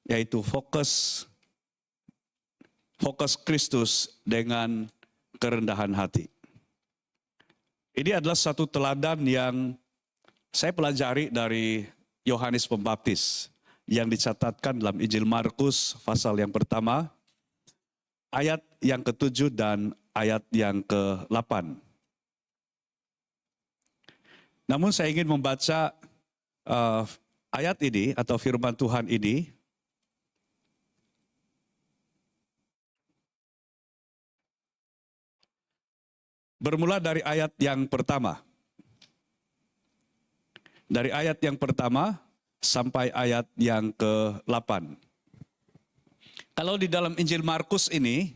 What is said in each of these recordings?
yaitu fokus Kristus dengan kerendahan hati. Ini adalah satu teladan yang saya pelajari dari Yohanes Pembaptis yang dicatatkan dalam Injil Markus pasal yang pertama, ayat yang ke-7 dan ayat yang ke-8. Namun saya ingin membaca ayat ini atau firman Tuhan ini bermula dari ayat yang pertama. Dari ayat yang pertama sampai ayat yang ke-8. Kalau di dalam Injil Markus ini,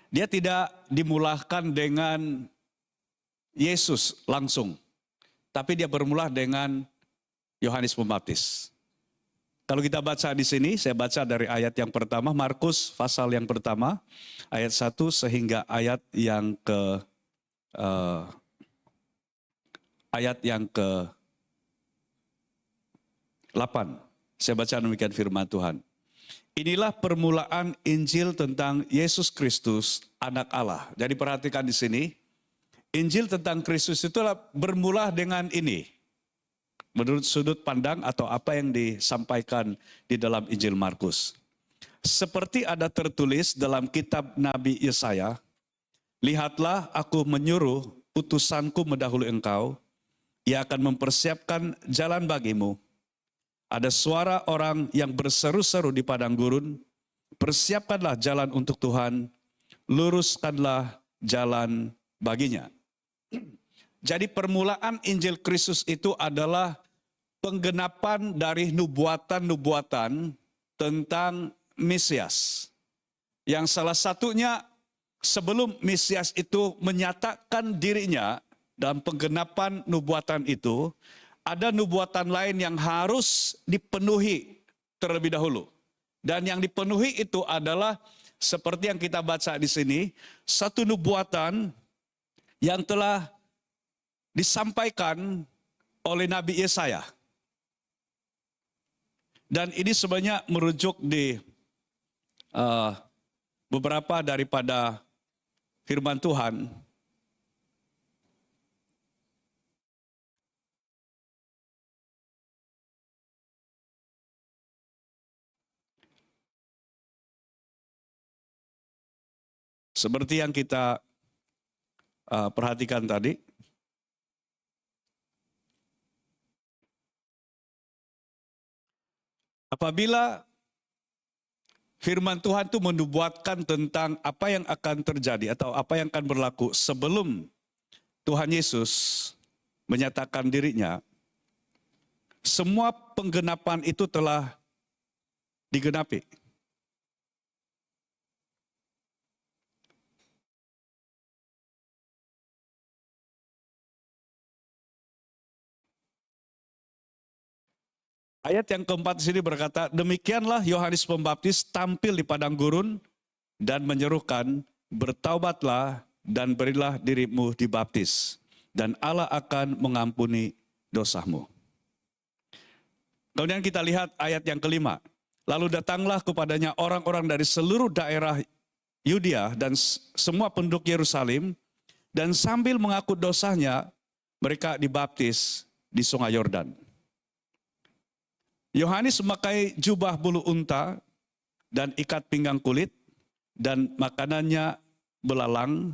dia tidak dimulahkan dengan Yesus langsung. Tapi dia bermula dengan Yohanes Pembaptis. Kalau kita baca di sini, saya baca dari ayat yang pertama, Markus pasal yang pertama, ayat 1 sehingga ayat yang ke-8. Saya baca demikian firman Tuhan. Inilah permulaan Injil tentang Yesus Kristus, Anak Allah. Jadi perhatikan di sini, Injil tentang Kristus itulah bermula dengan ini. Menurut sudut pandang atau apa yang disampaikan di dalam Injil Markus. Seperti ada tertulis dalam kitab Nabi Yesaya, lihatlah aku menyuruh utusanku mendahului engkau, ia akan mempersiapkan jalan bagimu. Ada suara orang yang berseru-seru di padang gurun, persiapkanlah jalan untuk Tuhan, luruskanlah jalan baginya. Jadi permulaan Injil Kristus itu adalah penggenapan dari nubuatan-nubuatan tentang Mesias. Yang salah satunya sebelum Mesias itu menyatakan dirinya dalam penggenapan nubuatan itu, ada nubuatan lain yang harus dipenuhi terlebih dahulu. Dan yang dipenuhi itu adalah seperti yang kita baca di sini, satu nubuatan yang telah disampaikan oleh Nabi Yesaya. Dan ini sebenarnya merujuk di beberapa daripada firman Tuhan. Seperti yang kita perhatikan tadi. Apabila firman Tuhan itu menubuatkan tentang apa yang akan terjadi atau apa yang akan berlaku sebelum Tuhan Yesus menyatakan dirinya, semua penggenapan itu telah digenapi. Ayat yang keempat di sini berkata, demikianlah Yohanes Pembaptis tampil di padang gurun dan menyerukan, bertaubatlah dan berilah dirimu dibaptis, dan Allah akan mengampuni dosamu. Kemudian kita lihat ayat yang kelima. Lalu datanglah kepadanya orang-orang dari seluruh daerah Yudea dan semua penduduk Yerusalem, dan sambil mengaku dosanya, mereka dibaptis di Sungai Yordan. Yohanes memakai jubah bulu unta dan ikat pinggang kulit, dan makanannya belalang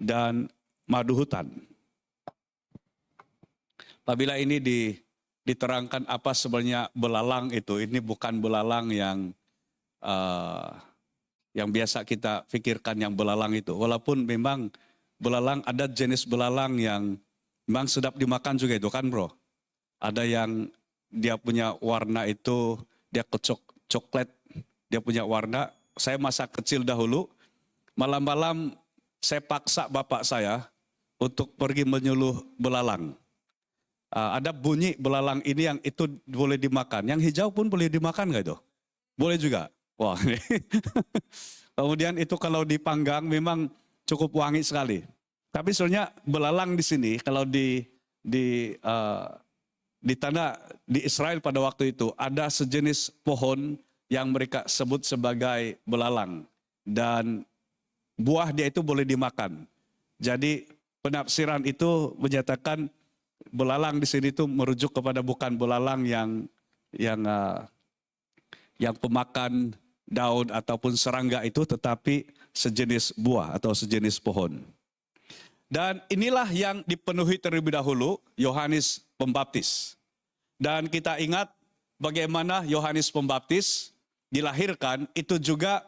dan madu hutan. Apabila ini diterangkan apa sebenarnya belalang itu, ini bukan belalang yang biasa kita pikirkan yang belalang itu. Walaupun memang belalang, ada jenis belalang yang memang sedap dimakan juga itu kan bro. Ada yang dia punya warna itu, dia coklat, dia punya warna. Saya masa kecil dahulu, malam-malam saya paksa bapak saya untuk pergi menyuluh belalang. Ada bunyi belalang ini yang itu boleh dimakan. Yang hijau pun boleh dimakan nggak itu? Boleh juga. Wah, kemudian itu kalau dipanggang memang cukup wangi sekali. Tapi sebenarnya belalang di sini kalau di tanah di Israel pada waktu itu ada sejenis pohon yang mereka sebut sebagai belalang. Dan buah dia itu boleh dimakan. Jadi penafsiran itu menyatakan belalang di sini itu merujuk kepada bukan belalang yang pemakan daun ataupun serangga itu, tetapi sejenis buah atau sejenis pohon. Dan inilah yang dipenuhi terlebih dahulu Yohanes Pembaptis. Dan kita ingat bagaimana Yohanes Pembaptis dilahirkan itu juga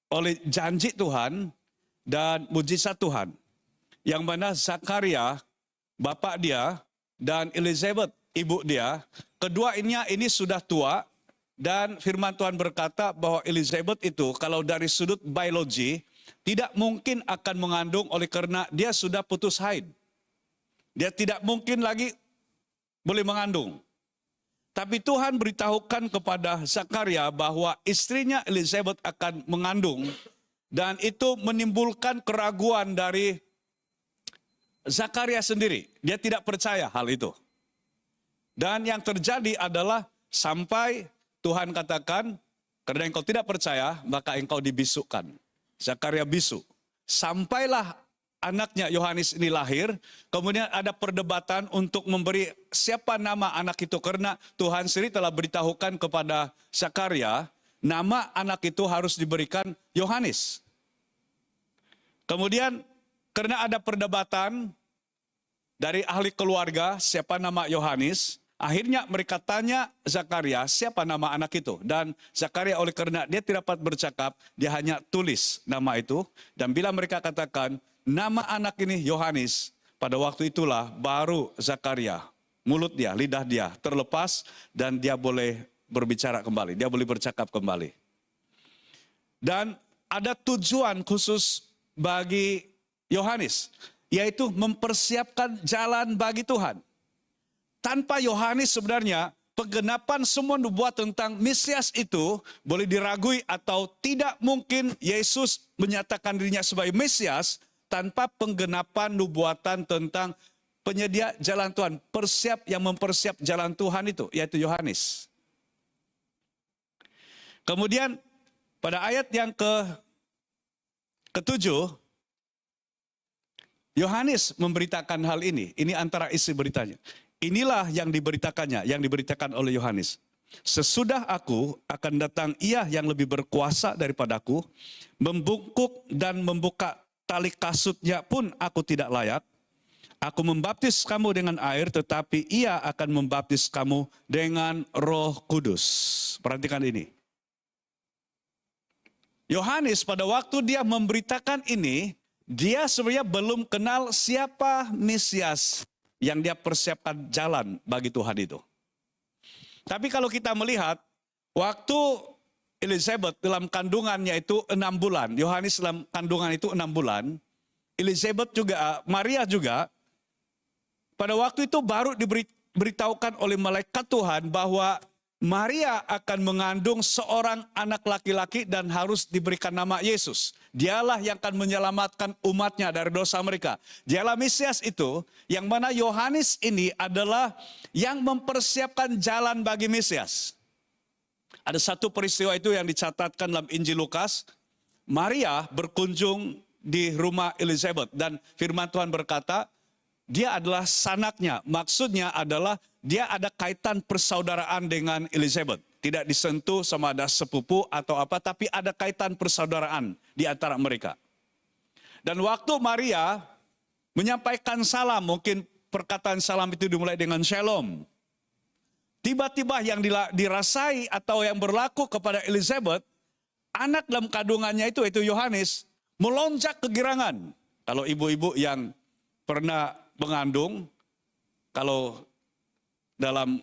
oleh janji Tuhan dan mujizat Tuhan. Yang mana Zakaria, bapak dia, dan Elizabeth, ibu dia, kedua ini sudah tua, dan firman Tuhan berkata bahwa Elizabeth itu kalau dari sudut biologi, tidak mungkin akan mengandung oleh karena dia sudah putus haid. Dia tidak mungkin lagi boleh mengandung. Tapi Tuhan beritahukan kepada Zakaria bahwa istrinya Elizabeth akan mengandung. Dan itu menimbulkan keraguan dari Zakaria sendiri. Dia tidak percaya hal itu. Dan yang terjadi adalah sampai Tuhan katakan, karena engkau tidak percaya, maka engkau dibisukkan. Zakaria bisu. Sampailah anaknya Yohanes ini lahir, kemudian ada perdebatan untuk memberi siapa nama anak itu. Karena Tuhan sendiri telah beritahukan kepada Zakaria, nama anak itu harus diberikan Yohanes. Kemudian karena ada perdebatan dari ahli keluarga siapa nama Yohanes, akhirnya mereka tanya Zakaria siapa nama anak itu. Dan Zakaria oleh karena dia tidak dapat bercakap, dia hanya tulis nama itu. Dan bila mereka katakan nama anak ini Yohanes, pada waktu itulah baru Zakaria, mulut dia, lidah dia terlepas dan dia boleh berbicara kembali, dia boleh bercakap kembali. Dan ada tujuan khusus bagi Yohanes, yaitu mempersiapkan jalan bagi Tuhan. Tanpa Yohanes sebenarnya penggenapan semua nubuat tentang Mesias itu boleh diragui atau tidak mungkin Yesus menyatakan dirinya sebagai Mesias tanpa penggenapan nubuatan tentang penyedia jalan Tuhan, yang mempersiap jalan Tuhan itu, yaitu Yohanes. Kemudian pada ayat yang ketujuh, Yohanes memberitakan hal ini. Ini antara isi beritanya. Inilah yang diberitakannya, yang diberitakan oleh Yohanes. Sesudah aku akan datang ia yang lebih berkuasa daripadaku, membungkuk dan membuka tali kasutnya pun aku tidak layak. Aku membaptis kamu dengan air, tetapi ia akan membaptis kamu dengan Roh Kudus. Perhatikan ini. Yohanes pada waktu dia memberitakan ini, dia sebenarnya belum kenal siapa Mesias yang dia persiapkan jalan bagi Tuhan itu. Tapi kalau kita melihat, waktu Elizabeth dalam kandungannya itu 6 bulan, Yohanes dalam kandungan itu 6 bulan, Elizabeth juga, Maria juga, pada waktu itu baru diberitahukan oleh malaikat Tuhan bahwa Maria akan mengandung seorang anak laki-laki dan harus diberikan nama Yesus. Dialah yang akan menyelamatkan umatnya dari dosa mereka. Dialah Mesias itu, yang mana Yohanes ini adalah yang mempersiapkan jalan bagi Mesias. Ada satu peristiwa itu yang dicatatkan dalam Injil Lukas. Maria berkunjung di rumah Elizabeth dan firman Tuhan berkata, dia adalah sanaknya. Maksudnya adalah dia ada kaitan persaudaraan dengan Elizabeth. Tidak disentuh sama ada sepupu atau apa, tapi ada kaitan persaudaraan di antara mereka. Dan waktu Maria menyampaikan salam, mungkin perkataan salam itu dimulai dengan shalom. Tiba-tiba yang dirasai atau yang berlaku kepada Elizabeth, anak dalam kandungannya itu Yohanes, melonjak kegirangan. Kalau ibu-ibu yang pernah mengandung, kalau dalam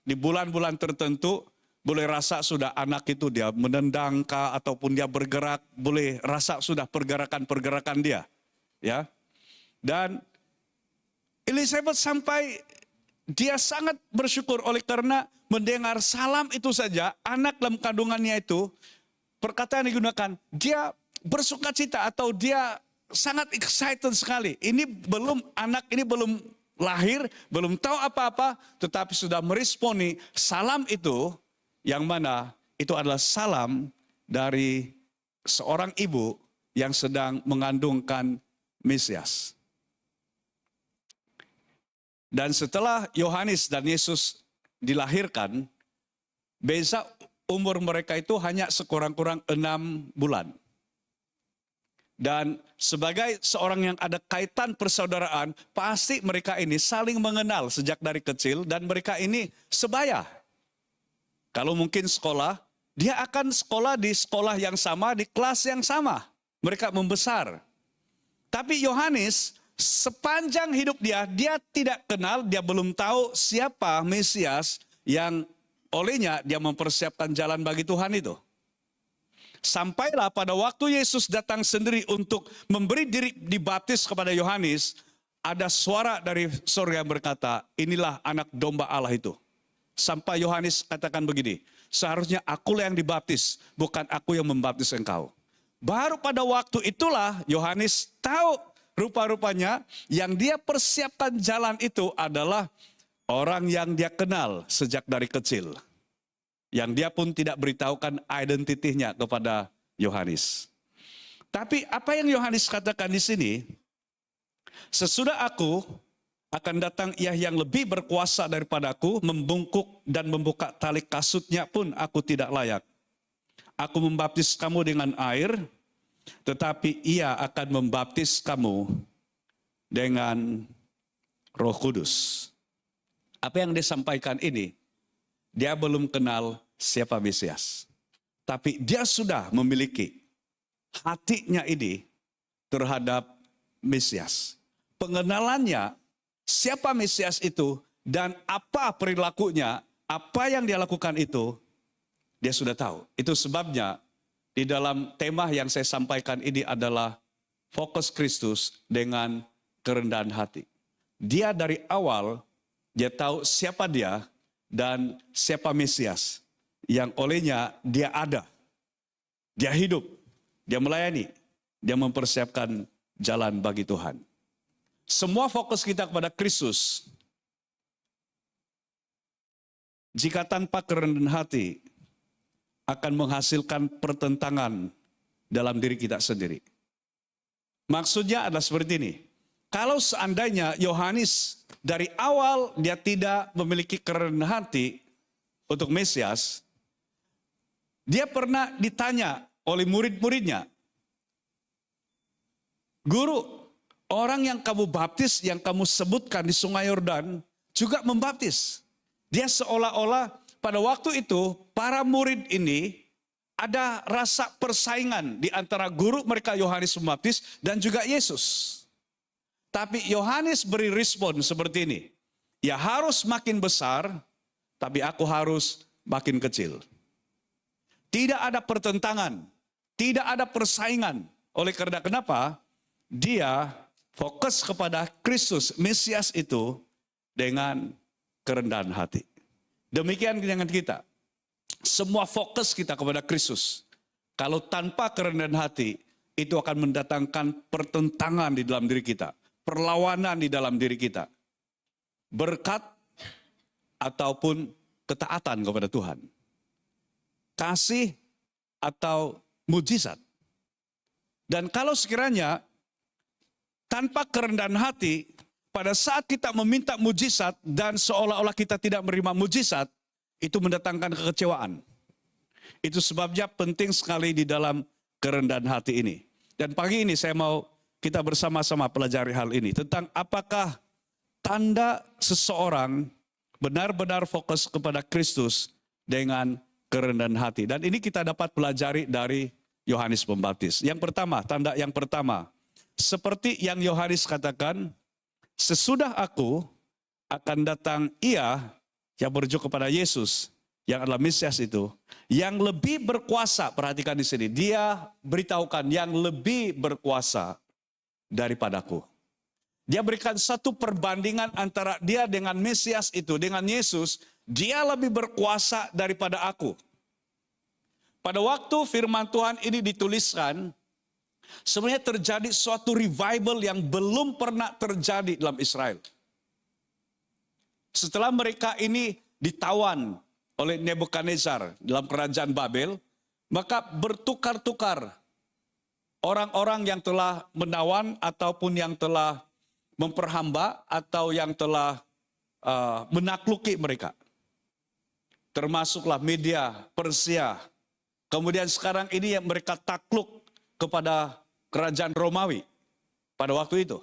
di bulan-bulan tertentu boleh rasa sudah anak itu dia menendang kah ataupun dia bergerak, boleh rasa sudah pergerakan-pergerakan dia, ya. Dan Elizabeth sampai dia sangat bersyukur oleh karena mendengar salam itu saja, anak dalam kandungannya itu, perkataan yang digunakan, dia bersukacita atau dia sangat excited sekali. Anak ini belum lahir, belum tahu apa-apa, tetapi sudah meresponi salam itu, yang mana itu adalah salam dari seorang ibu yang sedang mengandungkan Mesias. Dan setelah Yohanes dan Yesus dilahirkan, beza umur mereka itu hanya sekurang-kurang 6 bulan. Dan sebagai seorang yang ada kaitan persaudaraan, pasti mereka ini saling mengenal sejak dari kecil dan mereka ini sebaya. Kalau mungkin sekolah, dia akan sekolah di sekolah yang sama, di kelas yang sama. Mereka membesar. Tapi Yohanes sepanjang hidup dia tidak kenal, dia belum tahu siapa Mesias yang olehnya dia mempersiapkan jalan bagi Tuhan itu. Sampailah pada waktu Yesus datang sendiri untuk memberi diri dibaptis kepada Yohanes, ada suara dari surga yang berkata, inilah anak domba Allah itu. Sampai Yohanes katakan begini, seharusnya akulah yang dibaptis, bukan aku yang membaptis engkau. Baru pada waktu itulah Yohanes tahu rupa-rupanya yang dia persiapkan jalan itu adalah orang yang dia kenal sejak dari kecil. Yang dia pun tidak beritahukan identitinya kepada Yohanes. Tapi apa yang Yohanes katakan di sini, sesudah aku akan datang Ia yang lebih berkuasa daripadaku, membungkuk dan membuka tali kasutnya pun aku tidak layak. Aku membaptis kamu dengan air, tetapi Ia akan membaptis kamu dengan Roh Kudus. Apa yang disampaikan ini, dia belum kenal siapa Mesias. Tapi dia sudah memiliki hatinya ini terhadap Mesias. Pengenalannya siapa Mesias itu dan apa perilakunya, apa yang dia lakukan itu, dia sudah tahu. Itu sebabnya di dalam tema yang saya sampaikan ini adalah fokus Kristus dengan kerendahan hati. Dia dari awal, dia tahu siapa dia, dan siapa Mesias yang olehnya dia ada, dia hidup, dia melayani, dia mempersiapkan jalan bagi Tuhan. Semua fokus kita kepada Kristus. Jika tanpa kerendahan hati akan menghasilkan pertentangan dalam diri kita sendiri. Maksudnya adalah seperti ini. Kalau seandainya Yohanes dari awal dia tidak memiliki kerendahan hati untuk Mesias, dia pernah ditanya oleh murid-muridnya, Guru, orang yang kamu baptis, yang kamu sebutkan di Sungai Yordan juga membaptis. Dia seolah-olah pada waktu itu para murid ini ada rasa persaingan di antara guru mereka Yohanes Pembaptis dan juga Yesus. Tapi Yohanes beri respon seperti ini. Ya harus makin besar, tapi aku harus makin kecil. Tidak ada pertentangan, tidak ada persaingan. Oleh karena kenapa? Dia fokus kepada Kristus, Mesias itu dengan kerendahan hati. Demikian dengan kita. Semua fokus kita kepada Kristus. Kalau tanpa kerendahan hati, itu akan mendatangkan pertentangan di dalam diri kita. Perlawanan di dalam diri kita. Berkat ataupun ketaatan kepada Tuhan. Kasih atau mujizat. Dan kalau sekiranya tanpa kerendahan hati, pada saat kita meminta mujizat dan seolah-olah kita tidak menerima mujizat, itu mendatangkan kekecewaan. Itu sebabnya penting sekali di dalam kerendahan hati ini. Dan pagi ini saya mau kita bersama-sama pelajari hal ini. Tentang apakah tanda seseorang benar-benar fokus kepada Kristus dengan kerendahan hati. Dan ini kita dapat pelajari dari Yohanes Pembaptis. Yang pertama, tanda yang pertama. Seperti yang Yohanes katakan, sesudah aku akan datang Ia yang merujuk kepada Yesus, yang adalah Mesias itu, yang lebih berkuasa. Perhatikan di sini, dia beritahukan yang lebih berkuasa daripadaku. Dia berikan satu perbandingan antara dia dengan Mesias itu, dengan Yesus, dia lebih berkuasa daripada aku. Pada waktu firman Tuhan ini dituliskan, sebenarnya terjadi suatu revival yang belum pernah terjadi dalam Israel. setelah mereka ini ditawan oleh Nebukadnezar dalam kerajaan Babel, maka bertukar-tukar orang-orang yang telah menawan ataupun yang telah memperhamba atau yang telah menakluki mereka. Termasuklah Media, Persia. Kemudian sekarang ini yang mereka takluk kepada kerajaan Romawi pada waktu itu.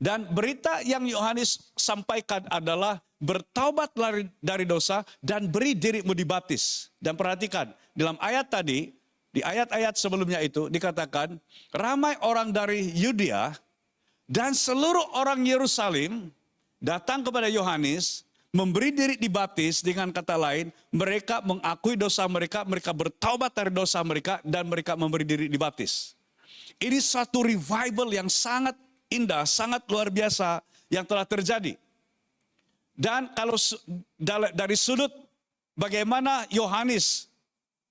Dan berita yang Yohanes sampaikan adalah bertaubat dari dosa dan beri dirimu dibaptis. Dan perhatikan, dalam ayat tadi, di ayat-ayat sebelumnya itu dikatakan, ramai orang dari Yudea dan seluruh orang Yerusalem datang kepada Yohanes, memberi diri dibaptis. Dengan kata lain, mereka mengakui dosa mereka, mereka bertaubat dari dosa mereka, dan mereka memberi diri dibaptis. Ini satu revival yang sangat indah, sangat luar biasa yang telah terjadi. Dan kalau dari sudut bagaimana Yohanes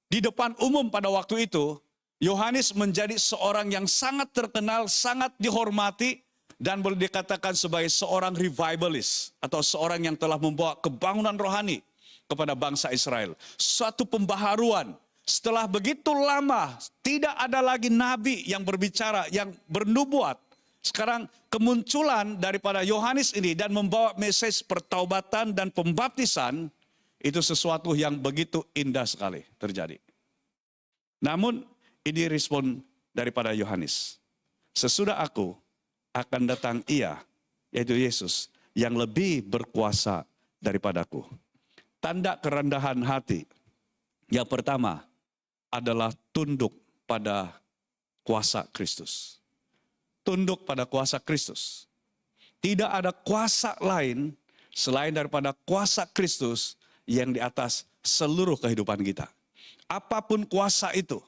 di depan umum pada waktu itu, Yohanes menjadi seorang yang sangat terkenal, sangat dihormati, dan boleh dikatakan sebagai seorang revivalist atau seorang yang telah membawa kebangunan rohani kepada bangsa Israel. Suatu pembaharuan. Setelah begitu lama tidak ada lagi nabi yang berbicara, yang bernubuat. Sekarang kemunculan daripada Yohanes ini dan membawa mesej pertaubatan dan pembaptisan, itu sesuatu yang begitu indah sekali terjadi. Namun ini respon daripada Yohanes. Sesudah aku akan datang ia, yaitu Yesus, yang lebih berkuasa daripadaku. Tanda kerendahan hati yang pertama adalah tunduk pada kuasa Kristus. Tunduk pada kuasa Kristus. Tidak ada kuasa lain selain daripada kuasa Kristus yang di atas seluruh kehidupan kita. Apapun kuasa itu,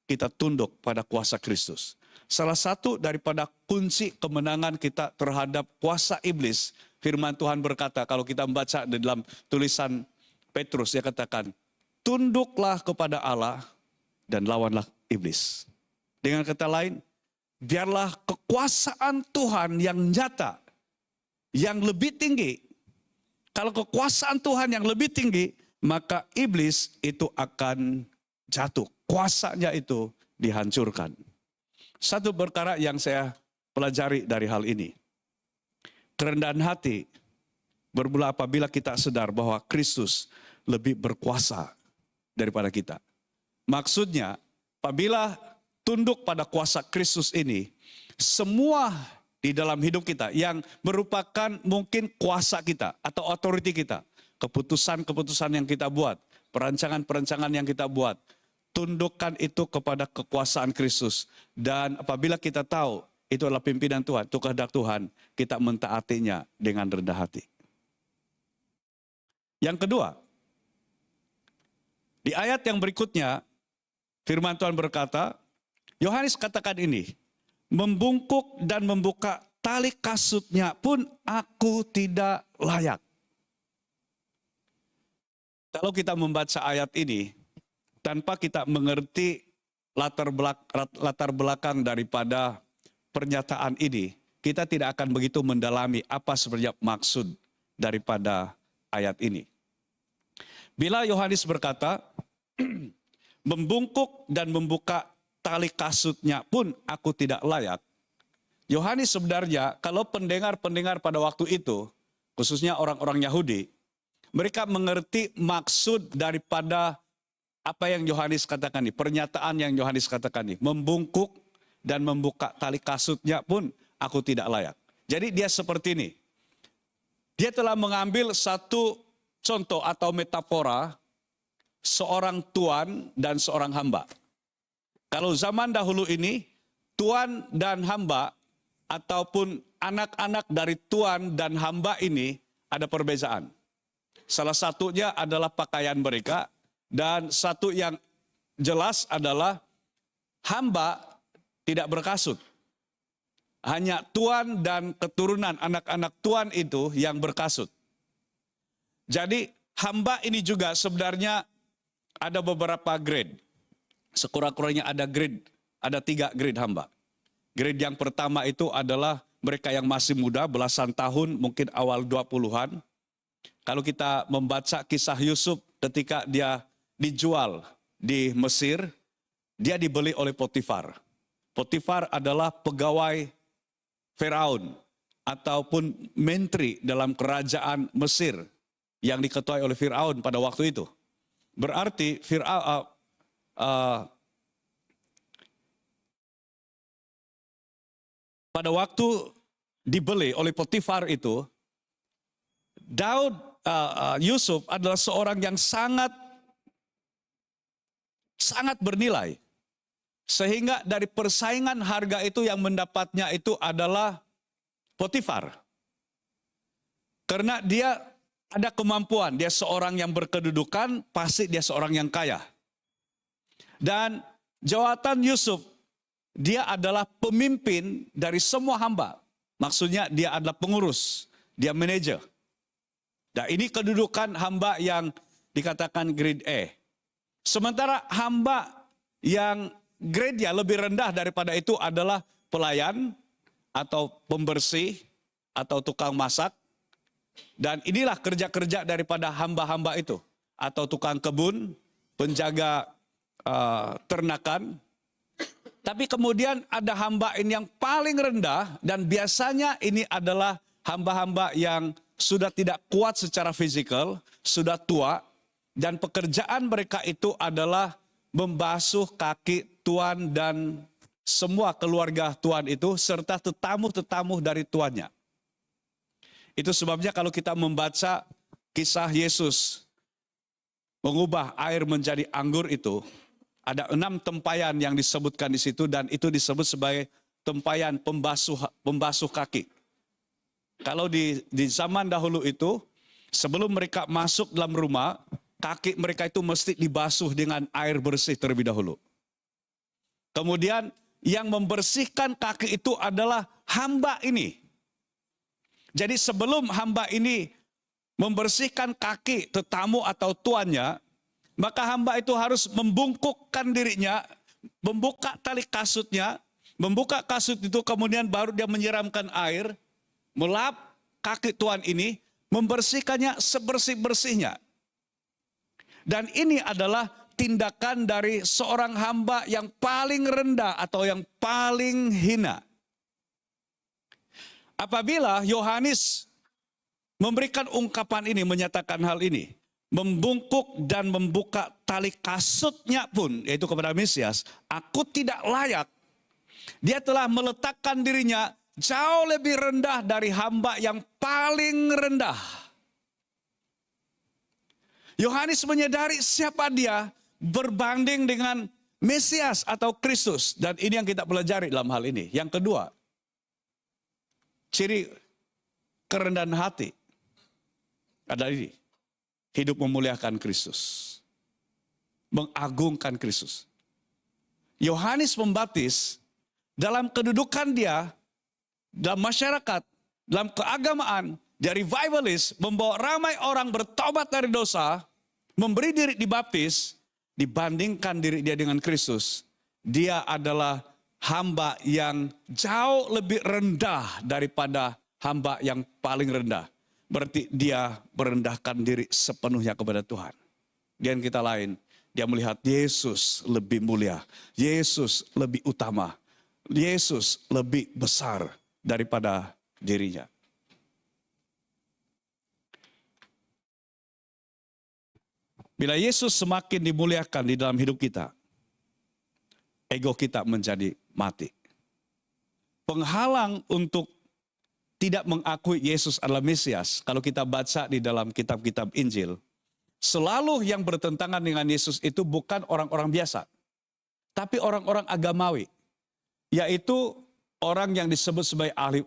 kita tunduk pada kuasa Kristus. Salah satu daripada kunci kemenangan kita terhadap kuasa iblis, firman Tuhan berkata, kalau kita membaca di dalam tulisan Petrus, dia katakan, tunduklah kepada Allah dan lawanlah iblis. Dengan kata lain, biarlah kekuasaan Tuhan yang nyata, yang lebih tinggi. Kalau kekuasaan Tuhan yang lebih tinggi, maka iblis itu akan jatuh. Kuasanya itu dihancurkan. Satu perkara yang saya pelajari dari hal ini. Kerendahan hati bermula apabila kita sadar bahwa Kristus lebih berkuasa daripada kita. Maksudnya, apabila tunduk pada kuasa Kristus ini, semua di dalam hidup kita yang merupakan mungkin kuasa kita atau otoriti kita, keputusan-keputusan yang kita buat, perancangan-perancangan yang kita buat, tundukkan itu kepada kekuasaan Kristus. Dan apabila kita tahu itu adalah pimpinan Tuhan, itu kehendak Tuhan, kita mentaatinya dengan rendah hati. Yang kedua, di ayat yang berikutnya, firman Tuhan berkata, Yohanes katakan ini, membungkuk dan membuka tali kasutnya pun aku tidak layak. Kalau kita membaca ayat ini, tanpa kita mengerti latar belakang daripada pernyataan ini, kita tidak akan begitu mendalami apa sebenarnya maksud daripada ayat ini. Bila Yohanes berkata, membungkuk dan membuka tali kasutnya pun aku tidak layak. Yohanes sebenarnya, kalau pendengar-pendengar pada waktu itu, khususnya orang-orang Yahudi, mereka mengerti maksud daripada apa yang Yohanes katakan ini, pernyataan yang Yohanes katakan ini, membungkuk dan membuka tali kasutnya pun aku tidak layak. Jadi dia seperti ini. Dia telah mengambil satu contoh atau metafora seorang tuan dan seorang hamba. Kalau zaman dahulu ini, tuan dan hamba ataupun anak-anak dari tuan dan hamba ini ada perbedaan. Salah satunya adalah pakaian mereka. Dan satu yang jelas adalah hamba tidak berkasut. Hanya tuan dan keturunan anak-anak tuan itu yang berkasut. Jadi hamba ini juga sebenarnya ada beberapa grade. Sekurang-kurangnya ada 3 grade hamba. Grade yang pertama itu adalah mereka yang masih muda, belasan tahun, mungkin awal 20-an. Kalau kita membaca kisah Yusuf ketika dia dijual di Mesir, dia dibeli oleh Potifar. Potifar adalah pegawai Firaun ataupun menteri dalam kerajaan Mesir yang diketuai oleh Firaun pada waktu itu. Berarti pada waktu dibeli oleh Potifar itu, Yusuf adalah seorang yang sangat bernilai. Sehingga dari persaingan harga itu yang mendapatnya itu adalah Potifar. Karena dia ada kemampuan, dia seorang yang berkedudukan, pasti dia seorang yang kaya. Dan jawatan Yusuf, dia adalah pemimpin dari semua hamba. Maksudnya dia adalah pengurus, dia manajer. Dan ini kedudukan hamba yang dikatakan grade A. Sementara hamba yang grade yang lebih rendah daripada itu adalah pelayan atau pembersih atau tukang masak. Dan inilah kerja-kerja daripada hamba-hamba itu. Atau tukang kebun, penjaga ternakan. Tapi kemudian ada hamba ini yang paling rendah dan biasanya ini adalah hamba-hamba yang sudah tidak kuat secara fisikal, sudah tua, dan pekerjaan mereka itu adalah membasuh kaki tuan dan semua keluarga tuan itu, serta tetamu-tetamu dari tuannya. Itu sebabnya kalau kita membaca kisah Yesus mengubah air menjadi anggur itu, ada 6 tempayan yang disebutkan di situ dan itu disebut sebagai tempayan pembasuh kaki. Kalau di zaman dahulu itu, sebelum mereka masuk dalam rumah, kaki mereka itu mesti dibasuh dengan air bersih terlebih dahulu. Kemudian yang membersihkan kaki itu adalah hamba ini. Jadi sebelum hamba ini membersihkan kaki tetamu atau tuannya, maka hamba itu harus membungkukkan dirinya, membuka tali kasutnya, membuka kasut itu kemudian baru dia menyiramkan air, melap kaki tuan ini, membersihkannya sebersih-bersihnya. Dan ini adalah tindakan dari seorang hamba yang paling rendah atau yang paling hina. Apabila Yohanes memberikan ungkapan ini, menyatakan hal ini, membungkuk dan membuka tali kasutnya pun, yaitu kepada Mesias, aku tidak layak. Dia telah meletakkan dirinya jauh lebih rendah dari hamba yang paling rendah. Yohanes menyadari siapa dia berbanding dengan Mesias atau Kristus. Dan ini yang kita pelajari dalam hal ini. Yang kedua, ciri kerendahan hati adalah ini. Hidup memuliakan Kristus. Mengagungkan Kristus. Yohanes Pembaptis dalam kedudukan dia, dalam masyarakat, dalam keagamaan, dia revivalist, membawa ramai orang bertobat dari dosa, memberi diri dibaptis, dibandingkan diri dia dengan Kristus. Dia adalah hamba yang jauh lebih rendah daripada hamba yang paling rendah. Berarti dia merendahkan diri sepenuhnya kepada Tuhan. Dan kita lain, dia melihat Yesus lebih mulia, Yesus lebih utama, Yesus lebih besar daripada dirinya. Bila Yesus semakin dimuliakan di dalam hidup kita, ego kita menjadi mati. Penghalang untuk tidak mengakui Yesus adalah Mesias, kalau kita baca di dalam kitab-kitab Injil, selalu yang bertentangan dengan Yesus itu bukan orang-orang biasa, tapi orang-orang agamawi, yaitu orang yang disebut sebagai ahli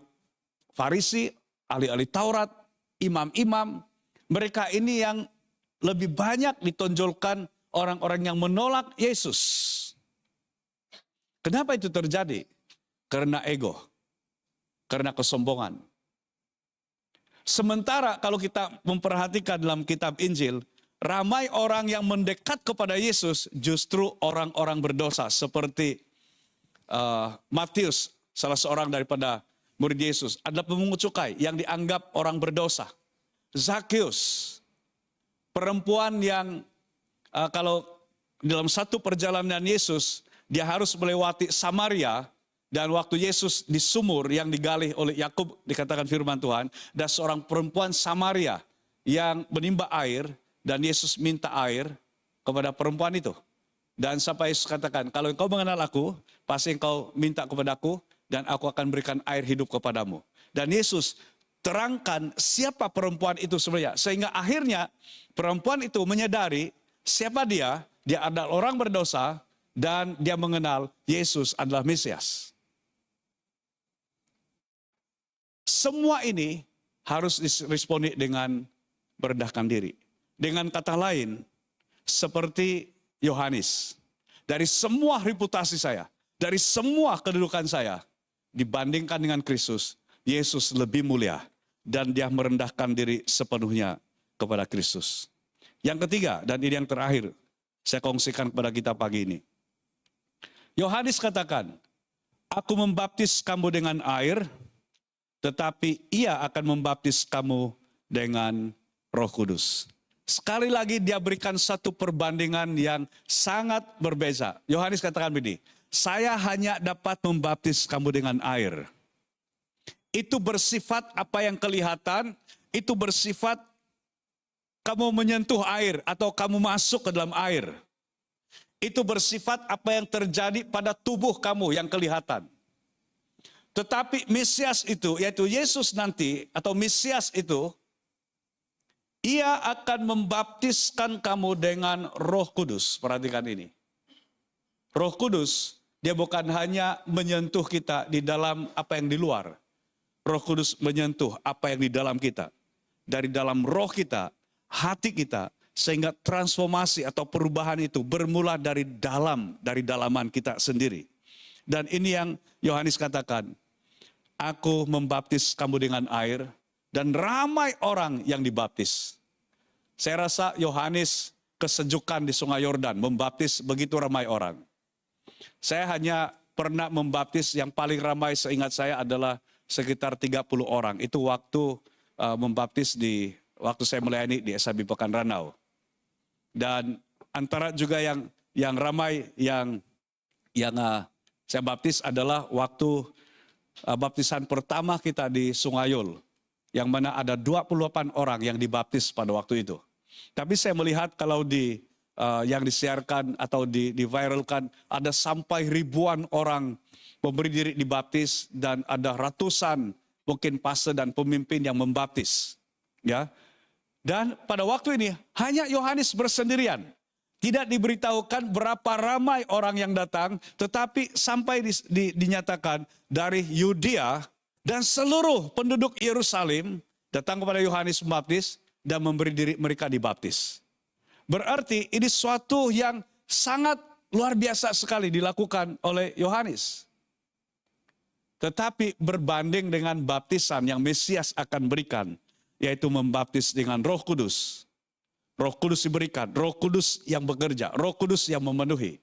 Farisi, ahli-ahli Taurat, imam-imam. Mereka ini yang lebih banyak ditonjolkan orang-orang yang menolak Yesus. Kenapa itu terjadi? Karena ego. Karena kesombongan. Sementara kalau kita memperhatikan dalam kitab Injil, ramai orang yang mendekat kepada Yesus justru orang-orang berdosa. Seperti Matius, salah seorang daripada murid Yesus, adalah pemungut cukai yang dianggap orang berdosa. Zakheus, perempuan yang kalau dalam satu perjalanan Yesus, dia harus melewati Samaria, dan waktu Yesus di sumur yang digali oleh Yakub, dikatakan firman Tuhan, dan seorang perempuan Samaria yang menimba air, dan Yesus minta air kepada perempuan itu. Dan sampai Yesus katakan, kalau engkau mengenal aku, pasti engkau minta kepadaku, dan aku akan berikan air hidup kepadamu. Dan Yesus terangkan siapa perempuan itu sebenarnya. Sehingga akhirnya perempuan itu menyadari siapa dia adalah orang berdosa, dan dia mengenal Yesus adalah Mesias. Semua ini harus diresponi dengan merendahkan diri. Dengan kata lain, seperti Yohanes, dari semua reputasi saya, dari semua kedudukan saya, dibandingkan dengan Kristus, Yesus lebih mulia, dan dia merendahkan diri sepenuhnya kepada Kristus. Yang ketiga, dan ini yang terakhir, saya kongsikan kepada kita pagi ini. Yohanes katakan, aku membaptis kamu dengan air, tetapi ia akan membaptis kamu dengan Roh Kudus. Sekali lagi dia berikan satu perbandingan yang sangat berbeza. Yohanes katakan begini, saya hanya dapat membaptis kamu dengan air. Itu bersifat apa yang kelihatan, itu bersifat kamu menyentuh air atau kamu masuk ke dalam air. Itu bersifat apa yang terjadi pada tubuh kamu yang kelihatan. Tetapi Mesias itu, yaitu Yesus nanti, atau Mesias itu, ia akan membaptiskan kamu dengan Roh Kudus. Perhatikan ini. Roh Kudus, dia bukan hanya menyentuh kita di dalam apa yang di luar. Roh Kudus menyentuh apa yang di dalam kita. Dari dalam roh kita, hati kita, sehingga transformasi atau perubahan itu bermula dari dalaman kita sendiri. Dan ini yang Yohanes katakan, aku membaptis kamu dengan air, dan ramai orang yang dibaptis. Saya rasa Yohanes kesejukan di Sungai Yordan, membaptis begitu ramai orang. Saya hanya pernah membaptis yang paling ramai seingat saya adalah sekitar 30 orang. Itu waktu membaptis waktu saya melayani di SAB Pekan Ranau. Dan antara juga yang ramai yang saya baptis adalah waktu baptisan pertama kita di Sungayul, yang mana ada 28 orang yang dibaptis pada waktu itu. Tapi saya melihat kalau yang disiarkan atau diviralkan, ada sampai ribuan orang memberi diri dibaptis, dan ada ratusan mungkin pastor dan pemimpin yang membaptis. Ya. Dan pada waktu ini hanya Yohanes bersendirian. Tidak diberitahukan berapa ramai orang yang datang, tetapi sampai dinyatakan dari Yudea dan seluruh penduduk Yerusalem datang kepada Yohanes Pembaptis dan memberi diri mereka dibaptis. Berarti ini suatu yang sangat luar biasa sekali dilakukan oleh Yohanes. Tetapi berbanding dengan baptisan yang Mesias akan berikan, yaitu membaptis dengan Roh Kudus. Roh Kudus diberikan, Roh Kudus yang bekerja, Roh Kudus yang memenuhi.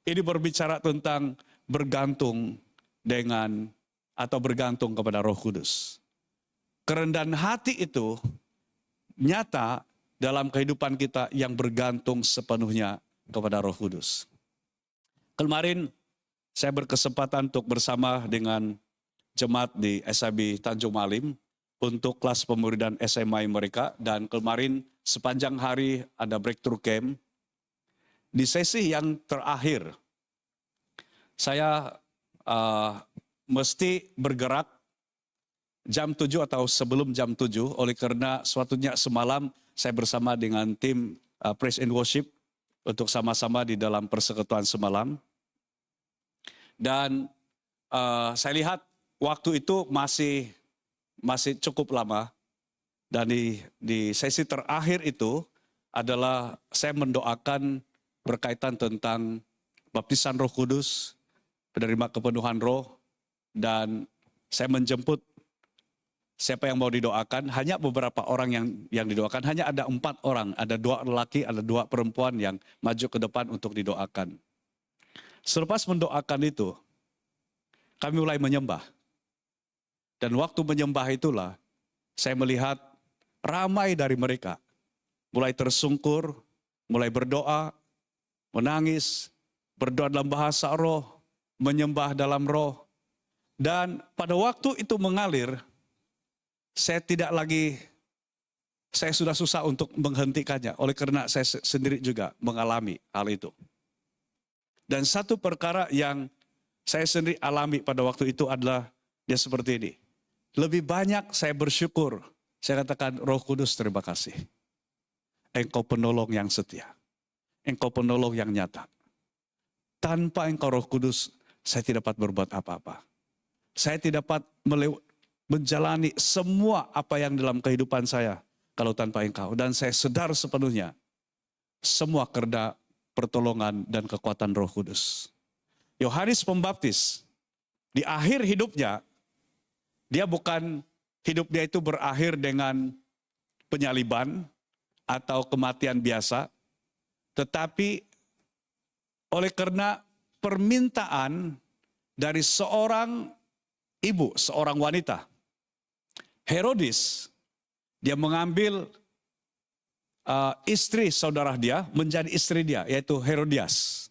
Ini berbicara tentang bergantung dengan atau bergantung kepada Roh Kudus. Kerendahan hati itu nyata dalam kehidupan kita yang bergantung sepenuhnya kepada Roh Kudus. Kemarin saya berkesempatan untuk bersama dengan jemaat di SAB Tanjung Malim untuk kelas pemuridan SMA mereka, dan kemarin sepanjang hari ada breakthrough camp. Di sesi yang terakhir, saya mesti bergerak jam 7 atau sebelum jam 7, oleh karena suatunya semalam saya bersama dengan tim Praise and Worship untuk sama-sama di dalam persekutuan semalam. Dan saya lihat waktu itu masih cukup lama. Dan di sesi terakhir itu adalah saya mendoakan berkaitan tentang baptisan Roh Kudus, penerima kepenuhan Roh, dan saya menjemput siapa yang mau didoakan. Hanya beberapa orang yang didoakan, hanya ada 4 orang, ada 2 lelaki, ada 2 perempuan yang maju ke depan untuk didoakan. Selepas mendoakan itu, kami mulai menyembah. Dan waktu menyembah itulah, saya melihat ramai dari mereka mulai tersungkur, mulai berdoa, menangis, berdoa dalam bahasa roh, menyembah dalam roh. Dan pada waktu itu mengalir, saya sudah susah untuk menghentikannya. Oleh karena saya sendiri juga mengalami hal itu. Dan satu perkara yang saya sendiri alami pada waktu itu adalah dia seperti ini. Lebih banyak saya bersyukur. Saya katakan, Roh Kudus terima kasih. Engkau penolong yang setia. Engkau penolong yang nyata. Tanpa Engkau Roh Kudus, saya tidak dapat berbuat apa-apa. Saya tidak dapat menjalani semua apa yang dalam kehidupan saya kalau tanpa Engkau. Dan saya sadar sepenuhnya semua karena pertolongan dan kekuatan Roh Kudus. Yohanes Pembaptis di akhir hidupnya, hidup dia itu berakhir dengan penyaliban atau kematian biasa, tetapi oleh karena permintaan dari seorang ibu, seorang wanita, Herodis, dia mengambil istri saudara dia menjadi istri dia, yaitu Herodias.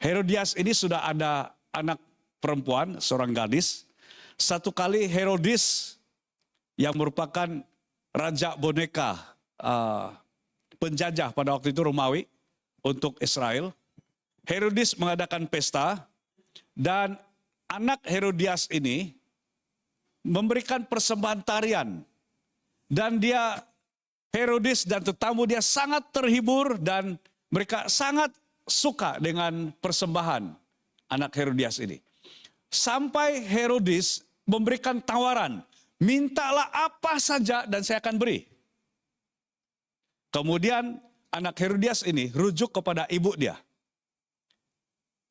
Herodias ini sudah ada anak perempuan, seorang gadis. Satu kali Herodis yang merupakan raja boneka penjajah pada waktu itu Romawi untuk Israel. Herodis mengadakan pesta dan anak Herodias ini memberikan persembahan tarian. Dan Herodis dan tetamu dia sangat terhibur dan mereka sangat suka dengan persembahan anak Herodias ini. Sampai Herodis memberikan tawaran, mintalah apa saja dan saya akan beri. Kemudian anak Herodias ini rujuk kepada ibu dia.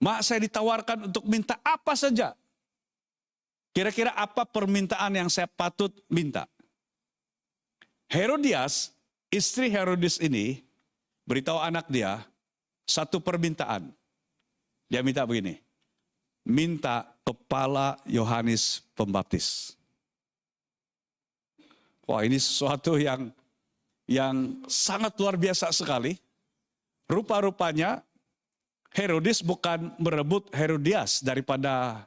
Mak, saya ditawarkan untuk minta apa saja. Kira-kira apa permintaan yang saya patut minta? Herodias, istri Herodis ini, beritahu anak dia satu permintaan. Dia minta begini, minta kepala Yohanes Pembaptis. Wah, ini sesuatu yang sangat luar biasa sekali. Rupa-rupanya Herodis bukan merebut Herodias daripada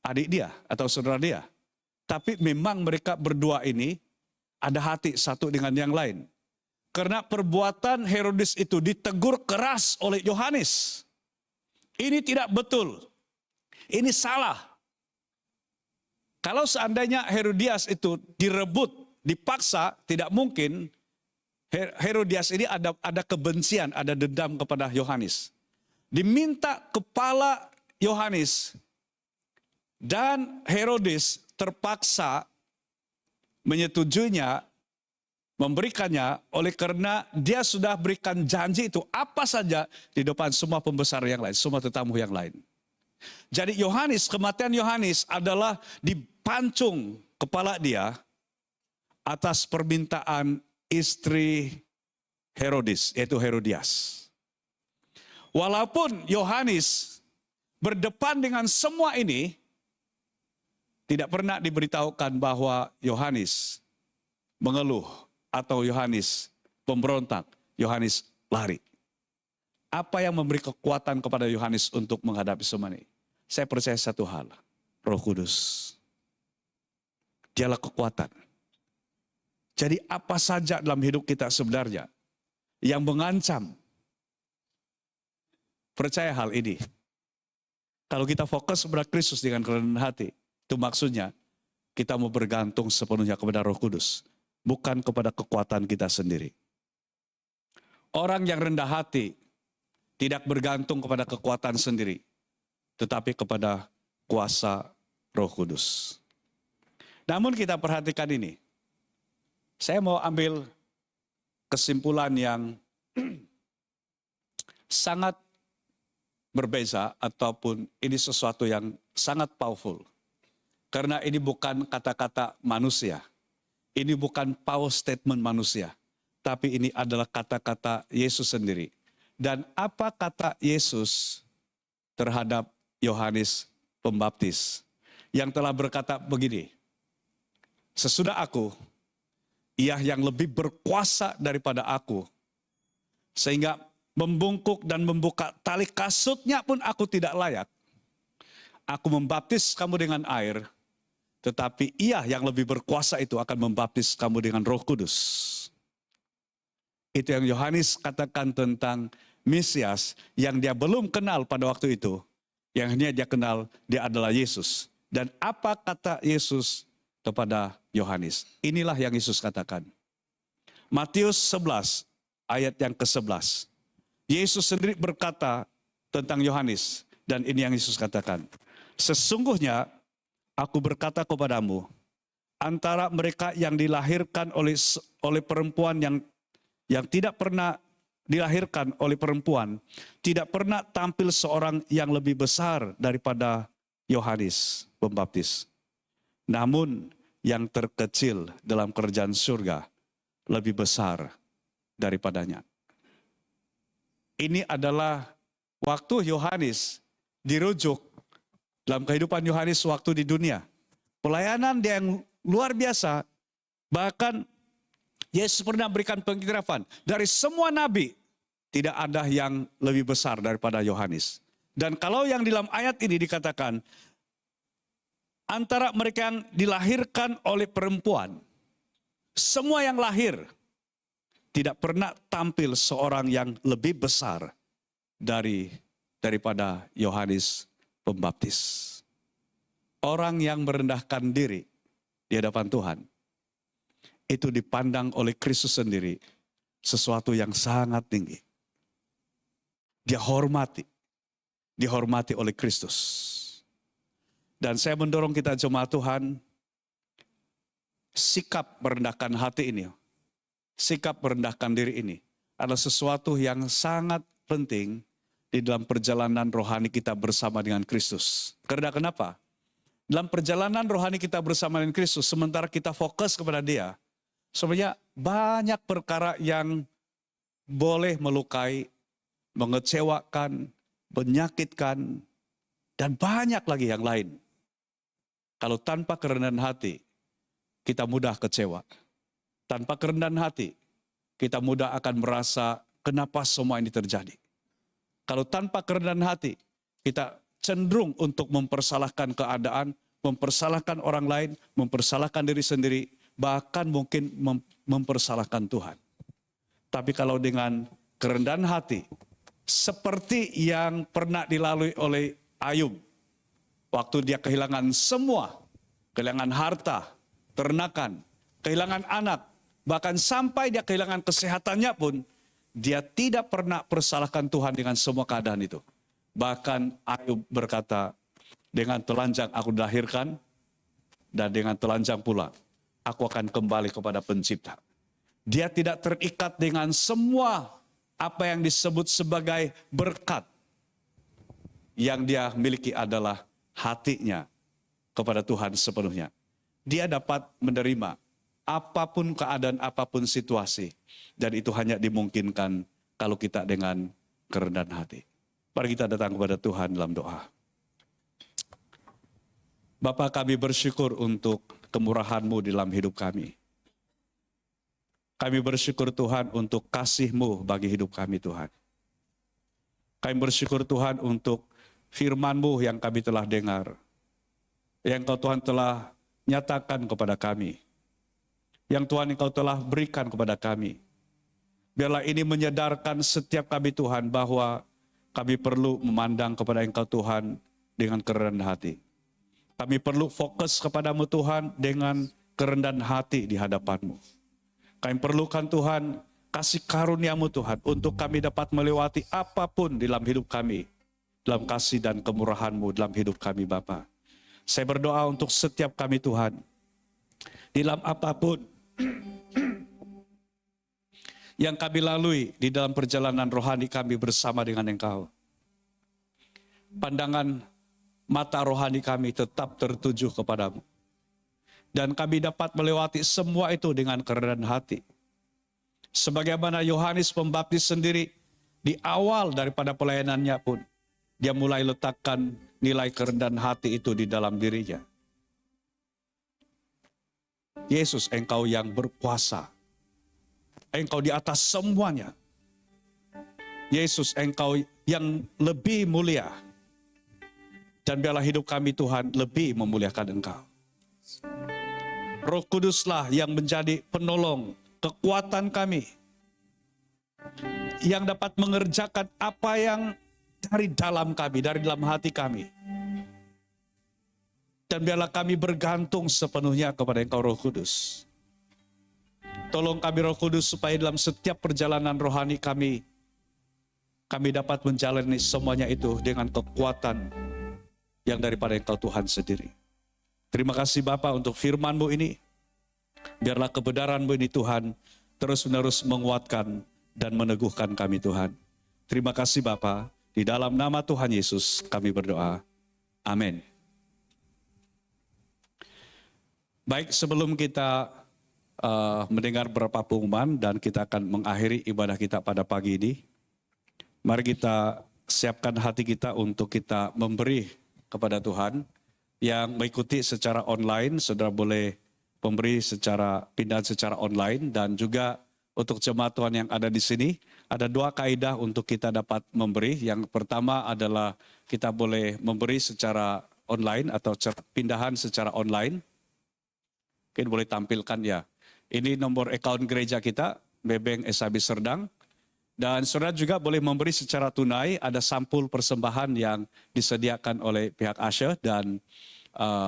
adik dia atau saudara dia. Tapi memang mereka berdua ini ada hati satu dengan yang lain. Karena perbuatan Herodis itu ditegur keras oleh Yohanes. Ini tidak betul. Ini salah. Kalau seandainya Herodias itu direbut, dipaksa, tidak mungkin Herodias ini ada kebencian, ada dendam kepada Yohanes. Diminta kepala Yohanes dan Herodis terpaksa menyetujuinya, memberikannya oleh karena dia sudah berikan janji itu apa saja di depan semua pembesar yang lain, semua tetamu yang lain. Jadi kematian Yohanes adalah dipancung kepala dia atas permintaan istri Herodis, yaitu Herodias. Walaupun Yohanes berdepan dengan semua ini, tidak pernah diberitahukan bahwa Yohanes mengeluh atau Yohanes pemberontak, Yohanes lari. Apa yang memberi kekuatan kepada Yohanes untuk menghadapi semua ini? Saya percaya satu hal, Roh Kudus. Dialah kekuatan. Jadi apa saja dalam hidup kita sebenarnya yang mengancam, percaya hal ini. Kalau kita fokus kepada Kristus dengan kerendahan hati, itu maksudnya kita mau bergantung sepenuhnya kepada Roh Kudus, bukan kepada kekuatan kita sendiri. Orang yang rendah hati tidak bergantung kepada kekuatan sendiri, tetapi kepada kuasa Roh Kudus. Namun kita perhatikan ini. Saya mau ambil kesimpulan yang sangat berbeza ataupun ini sesuatu yang sangat powerful. Karena ini bukan kata-kata manusia. Ini bukan power statement manusia. Tapi ini adalah kata-kata Yesus sendiri. Dan apa kata Yesus terhadap Yohanes Pembaptis? Yang telah berkata begini, sesudah aku, Ia yang lebih berkuasa daripada aku. Sehingga membungkuk dan membuka tali kasutnya pun aku tidak layak. Aku membaptis kamu dengan air, tetapi Ia yang lebih berkuasa itu akan membaptis kamu dengan Roh Kudus. Itu yang Yohanes katakan tentang Mesias yang dia belum kenal pada waktu itu. Yang hanya dia kenal, dia adalah Yesus. Dan apa kata Yesus kepada Yohanes? Inilah yang Yesus katakan. Matius 11 ayat yang ke-11. Yesus sendiri berkata tentang Yohanes. Dan ini yang Yesus katakan. Sesungguhnya aku berkata kepadamu, antara mereka yang dilahirkan oleh perempuan yang tidak pernah dilahirkan oleh perempuan, tidak pernah tampil seorang yang lebih besar daripada Yohanes Pembaptis. Namun yang terkecil dalam kerajaan surga lebih besar daripadanya. Ini adalah waktu Yohanes dirujuk dalam kehidupan Yohanes waktu di dunia. Pelayanan dia yang luar biasa, bahkan Yesus pernah berikan pengiktirafan. Dari semua nabi, tidak ada yang lebih besar daripada Yohanes. Dan kalau yang di dalam ayat ini dikatakan, antara mereka yang dilahirkan oleh perempuan, semua yang lahir, tidak pernah tampil seorang yang lebih besar daripada Yohanes Pembaptis. Orang yang merendahkan diri di hadapan Tuhan, itu dipandang oleh Kristus sendiri sesuatu yang sangat tinggi. Dia dihormati oleh Kristus. Dan saya mendorong kita jemaat Tuhan, sikap merendahkan hati ini, sikap merendahkan diri ini adalah sesuatu yang sangat penting di dalam perjalanan rohani kita bersama dengan Kristus. Karena kenapa? Dalam perjalanan rohani kita bersama dengan Kristus, sementara kita fokus kepada Dia, sebenarnya banyak perkara yang boleh melukai, mengecewakan, menyakitkan, dan banyak lagi yang lain. Kalau tanpa kerendahan hati, kita mudah kecewa. Tanpa kerendahan hati, kita mudah akan merasa kenapa semua ini terjadi. Kalau tanpa kerendahan hati, kita cenderung untuk mempersalahkan keadaan, mempersalahkan orang lain, mempersalahkan diri sendiri, bahkan mungkin mempersalahkan Tuhan. Tapi kalau dengan kerendahan hati, seperti yang pernah dilalui oleh Ayub, waktu dia kehilangan semua, kehilangan harta, ternakan, kehilangan anak, bahkan sampai dia kehilangan kesehatannya pun, dia tidak pernah persalahkan Tuhan dengan semua keadaan itu. Bahkan Ayub berkata, dengan telanjang aku dilahirkan, dan dengan telanjang pula aku akan kembali kepada Pencipta. Dia tidak terikat dengan semua apa yang disebut sebagai berkat. Yang dia miliki adalah hatinya kepada Tuhan sepenuhnya. Dia dapat menerima apapun keadaan, apapun situasi. Dan itu hanya dimungkinkan kalau kita dengan kerendahan hati. Mari kita datang kepada Tuhan dalam doa. Bapa, kami bersyukur untuk kemurahan-Mu dalam hidup kami. Kami bersyukur Tuhan untuk kasih-Mu bagi hidup kami Tuhan. Kami bersyukur Tuhan untuk firman-Mu yang kami telah dengar. Yang Engkau Tuhan telah nyatakan kepada kami. Yang Tuhan Engkau telah berikan kepada kami. Biarlah ini menyadarkan setiap kami Tuhan bahwa kami perlu memandang kepada Engkau Tuhan dengan kerendahan hati. Kami perlu fokus kepadamu Tuhan dengan kerendahan hati di hadapan-Mu. Kami perlukan Tuhan kasih karunia-Mu Tuhan untuk kami dapat melewati apapun dalam hidup kami. Dalam kasih dan kemurahan-Mu dalam hidup kami Bapa. Saya berdoa untuk setiap kami Tuhan. Dalam apapun yang kami lalui di dalam perjalanan rohani kami bersama dengan Engkau. Pandangan mata rohani kami tetap tertuju kepadamu. Dan kami dapat melewati semua itu dengan kerendahan hati. Sebagaimana Yohanes Pembaptis sendiri di awal daripada pelayanannya pun, dia mulai letakkan nilai kerendahan hati itu di dalam dirinya. Yesus, Engkau yang berkuasa Engkau di atas semuanya. Yesus, Engkau yang lebih mulia. Dan biarlah hidup kami Tuhan lebih memuliakan Engkau. Roh Kuduslah yang menjadi penolong, kekuatan kami. Yang dapat mengerjakan apa yang dari dalam kami, dari dalam hati kami. Dan biarlah kami bergantung sepenuhnya kepada Engkau Roh Kudus. Tolong kami Roh Kudus supaya dalam setiap perjalanan rohani kami dapat menjalani semuanya itu dengan kekuatan yang daripada Engkau Tuhan sendiri. Terima kasih Bapa untuk firman-Mu ini. Biarlah kebenaran-Mu ini Tuhan terus-menerus menguatkan dan meneguhkan kami Tuhan. Terima kasih Bapa, di dalam nama Tuhan Yesus kami berdoa. Amin. Baik, sebelum kita mendengar beberapa pengumuman dan kita akan mengakhiri ibadah kita pada pagi ini, mari kita siapkan hati kita untuk kita memberi kepada Tuhan. Yang mengikuti secara online, saudara boleh memberi secara pindahan secara online. Dan juga untuk jemaat Tuhan yang ada di sini, ada 2 kaidah untuk kita dapat memberi. Yang pertama adalah kita boleh memberi secara online atau pindahan secara online. Mungkin boleh tampilkan ya. Ini nomor account gereja kita, Bebeng SAB Serdang. Dan saudara juga boleh memberi secara tunai, ada sampul persembahan yang disediakan oleh pihak Asher. Dan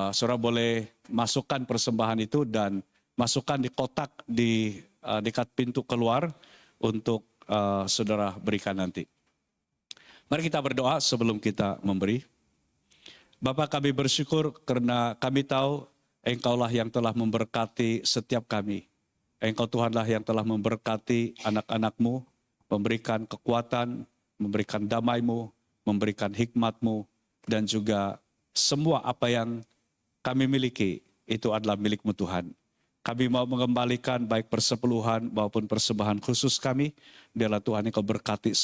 saudara boleh masukkan persembahan itu dan masukkan di kotak di dekat pintu keluar untuk saudara berikan nanti. Mari kita berdoa sebelum kita memberi. Bapa, kami bersyukur karena kami tahu Engkaulah yang telah memberkati setiap kami. Engkau Tuhanlah yang telah memberkati anak-anak-Mu, memberikan kekuatan, memberikan damai-Mu, memberikan hikmat-Mu, dan juga semua apa yang kami miliki itu adalah milik-Mu Tuhan. Kami mau mengembalikan baik persepuluhan maupun persembahan khusus kami. Biarlah Tuhan Engkau berkati